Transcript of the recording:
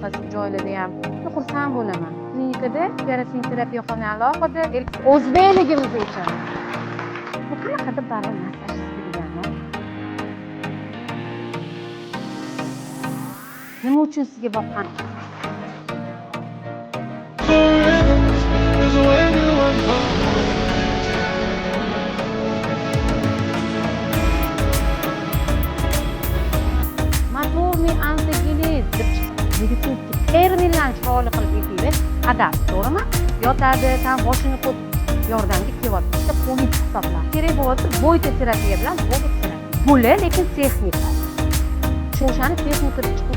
boshqa joylarda ham xursand bo'laman. Klinikada keratin terapiya xona alohida o'zbekligimiz uchun. Bu qanaqada baribir massajist deganlar. Nima uchun sizga boqqan? Motorniy antigenez deb meditsinskiy terminlarni chiroyli qilib aytaylik. Adab, to'g'rimi? Yotadi, tan boshini qo'yib yordamga kelyapti. Bitta pomid hisoblar. Kerak bo'lsa bo'yta terapiya bilan bo'lib terapiya. Puli lekin texnika. O'shani texnikada chiqib